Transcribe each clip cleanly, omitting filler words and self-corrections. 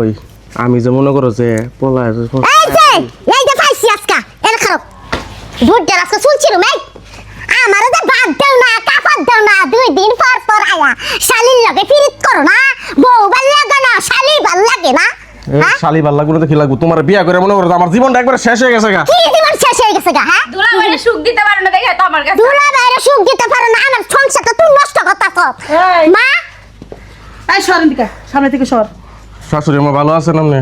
ওই আমি যে মনে করো যে পোলা এই যে ফাইসি আজকা এর খারাপ দুধ দেন আজকে শুনছিলাম এই আমারে যে বাদ দাও না কাফাত দাও না 2 দিন পর পর আয়া শালির লগে ফিরিত করো না বউ ভাল লাগে না শালি ভাল লাগে না শালি ভাল লাগবে তো কি লাগবে তোমার বিয়া করে মনে করো আমার জীবনটা একবার শেষ হয়ে গেছে গা কি জীবন শেষ হয়ে গেছে গা হ্যাঁ দুলাভাইরে সুখ দিতে পারো না দেখে তো আমার কাছে দুলাভাইরে সুখ দিতে পারো না আমার সংসারটা তুই নষ্ট করতাছ মা এই সরেন দিকে সামনে থেকে সর শাশুড়ি মা ভালো আছেন আপনি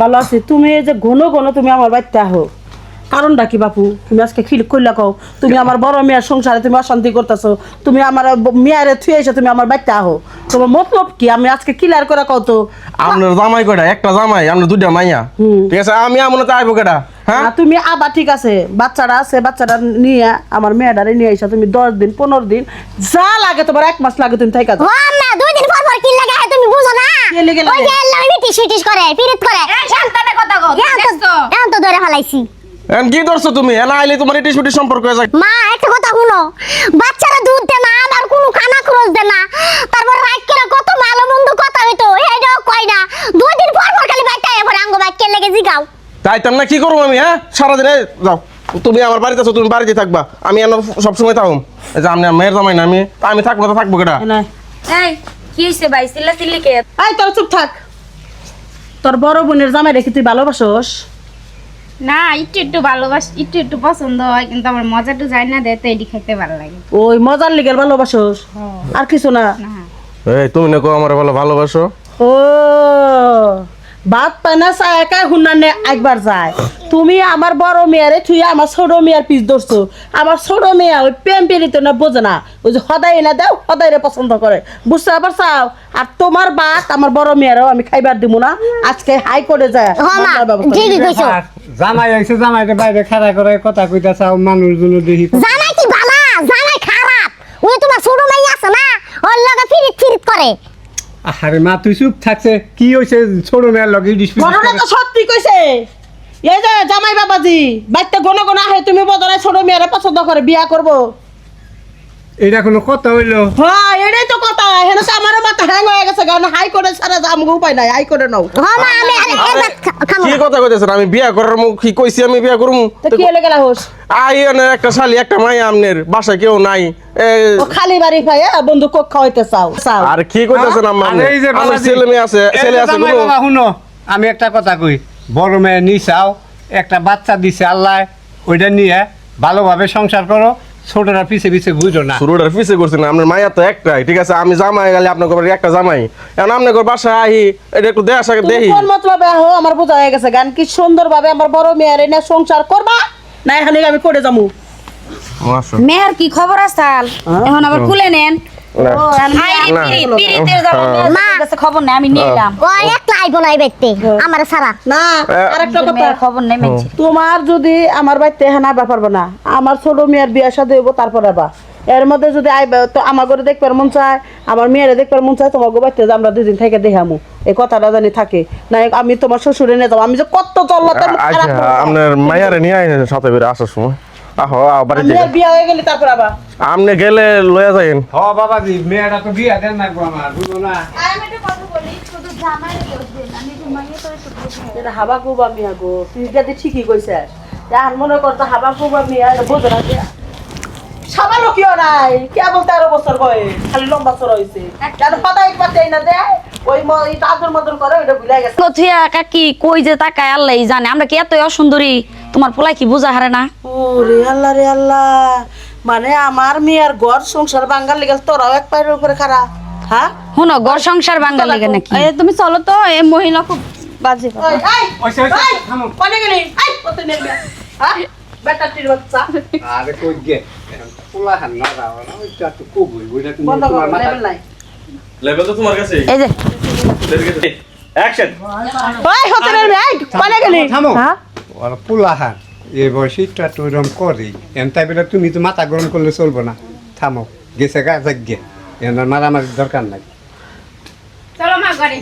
ভালো আছি তুমি এই যে ঘন ঘন তুমি আমার বাড়িতে আহো কারণটা কি বাপু তুমি আজকে খিল কইলা কও তুমি আমার বড় মেয়ের সংসারে তুমি অশান্তি করতেছো তুমি আমার মেয়ারে থুয়ে এসে তুমি আমার বাড়িতে আহো তোমার মতলব কি আমি আজকে ক্লিয়ার করে কও তো আপনার জামাই কয়টা একটা জামাই আপনার দুইটা মাইয়া ঠিক আছে আমি আমনে তো আইবো কেডা হ্যাঁ তুমি আবার ঠিক আছে বাচ্চারা আছে বাচ্চারা নিয়ে আমার মেয়েটারে নিয়ে আইসা তুমি 10 দিন 15 দিন যা লাগে তোমার 1 মাস লাগে তুমি থাইকা যাও না 2 দিন পর পর কি লাগে তুমি বুঝো না কি লাগে ওই যে লাগে মিটিস মিটিস করে পিরিত করে এই সন্তানের কথা কও দেখছো এখন তো ধরে ফেলাইছি এন কি করছো তুমি এনা আইলে তোমার ইটিস মিটিস সম্পর্ক হয়ে যায় মা একটা কথা শুনো বাচ্চারা দুধ দেয় না আমার কোনো খানা খরচ দেয় না তারপর রাত করে কত ভালো মন্দ কথা হইতো এইটাও কয় না 2 দিন পর পর খালি বাইটা এবার আঙ্গ বাইকে লেগে জিগাও তাই না কি করবো আমি হ্যাঁ সারাদিনে যাও তুমি আমার বাড়িতে আছো তুমি বাড়িতে থাকবা আমি সবসময় থাকুম এই যে আপনি মেয়ের জামাই না আমি থাকবো তো থাকবো কেডা এই কি হইছে ভাই চিল্লা চিল্লি কে এই তোর চুপ থাক তোর বড় বোনের জামাই রেখে তুই ভালোবাসোস না একটু ভালোবাস একটু পছন্দ হয় কিন্তু আমার মজাটা যায় না দেতে এডি খাইতে ভালো লাগে ওই মজার লিগের ভালোবাসোস আর কিছু না এই তুমি না কো আমার ভালোবাসো ও বাত পায় না চায় একা হুন্নানে একবার যায় তুমি আমার বড় মেয়ারে তুই আমার ছোট মেয়ার পিস ধরছো আমার ছোট মেয়া ওই প্রেম পেরিত না বোঝে না ওই যে সদাই না দাও সদাইরে পছন্দ করে বুঝতে আবার চাও আর তোমার বাত আমার বড় মেয়ারও আমি খাইবার দিব না আজকে হাই করে যায় ঠিকই কইছো জামাই আইছে জামাইতে বাইরে খাড়া করে কথা কইতা চাও মানুষজন দেখি জামাই কি বালা জামাই খারাপ ওই তোমার ছোট মাই আছে না ওর লগে ফিরিত ফিরিত করে আরে মা তুই চুপ থাকছে কি হইছে ছোট মেয়ের লগে ডিসপিউট ঘটনা তো সত্যি কইছে এই যে জামাই বাবাজি বাইতে গণ গণ আহে তুমি বদলে ছোট মেয়ারে পছন্দ করে বিয়া করব এটা কোনো কথা হইলো হ্যাঁ এটাই তো কথা হেন তো আমারও মাথা হ্যাং হয়ে গেছে কারণ হাই করে ছাড়া আমগো উপায় নাই হাই করে নাও হ্যাঁ মা আমি খামো কি কথা কইতেছেন আমি বিয়া করার মুখ কি কইছি আমি বিয়া করমু তো কি হলে গেলা হোস আই এনে একটা শালি একটা মাইয়া আমনের বাসায় কেউ নাই ও খালি বাড়ি পায় বন্ধু কক্ষ হইতে চাও চাও আর কি কইতেছেন আম্মা আরে এই যে আমার বাবাজি, ছেলে মেয়ে আছে এই ছেলে যে আছে জামাই কোনো বাবা শুনো আমি একটা কথা কই বড় মেয়ে নিছাও একটা বাচ্চা দিছে আল্লাহ ওইটা নিয়ে ভালোভাবে সংসার করো ছোটরা পিছে পিছে বুঝো না শুরুটার পিছে করছেন আপনার মাইয়া তো একটাই ঠিক আছে আমি জামাই গেলে আপনার বাড়ি একটা জামাই এখন আপনার বাসায় আহি এটা একটু দেখার সাথে দেখি কোন মতলবে আহো আমার বোঝা হয়ে গেছে গান কি সুন্দরভাবে আমার বড় মেয়ের এনে সংসার করবা না এখানে আমি করে যামু মেয়ের কি খবর আসাল এখন আবার খুলে নেন খবর নেই আমি নিলাম ও একলা আইবো না বাইতে আমার সারা না আরেকটা কথা খবর নেই মানছি তোমার যদি আমার বাড়িতে এখানে আইবা পারবো না আমার ছোট মেয়ের বিয়া সাথে হইব তারপর আবা এর মধ্যে যদি আইবা তো আমার ঘরে দেখবার মন চায় আমার মেয়েরে দেখবার মন চায় তোমার বাড়িতে আমরা 2 দিন থেকে দেখামু এই কথাটা জানি থাকে না আমি তোমার শ্বশুরে নিয়ে যাবো আমি যে কত চল্লাতে আপনার মাইয়ারে নিয়ে আইন সাথে করে আসার সময় আহো বাড়ি বিয়া হয়ে গেলে তারপর আবা আপনি গেলে লয়ে যাইন হ বাবাজি মেয়েটা তো বিয়া দেন না গো আমার বুঝো না হাবা কুবা মিয়া গো তুই যদি ঠিকই কইছিস আর মনে করতো হাবা কুবা মিয়া বোঝো না সাবালো কিও নাই কেবল 13 বছর বয়স খালি লম্বা চড় হইছে কেন পাতা একবার দেই না দে ওই তাদের মতন করে ওইটা ভুলে গেছে কোথিয়া কাকি কই যে তাকায় আল্লাহই জানে আমরা কি এতই অসুন্দরী তোমার পোলাই কি বুঝা হারে না ওরে আল্লাহ রে আল্লাহ মানে আমার মেয়ের ঘর সংসার বাঙ্গাল লেগে তোরাও এক পায়ের উপরে খাড়া হ্যাঁ শুনো ঘর সংসার বাঙ্গাল লাগে নাকি তুমি চলো তো এই মহিলা খুব বাজে ওই থামো কোনে গেলি কত নেবে হ্যাঁ বেটাটির বাচ্চা আরে কই গে পোলা হান না দাও না ওইটা তো কবুই ওইটা তুমি বন্ধ তোমার কর মাথা লেভেল নাই লেভেল তো তোমার কাছে এই যে অ্যাকশন ওই হতে নেবে কোনে গেলি থামো হ্যাঁ ওরা পোলা হান এই বয়সীটা তো এরকম করি এমন বেলা তুমি তো মাথা গরম করলে চলবো না থামো গেছে গা যাক গে এনার মারামারির দরকার নাই চলো মা ঘরে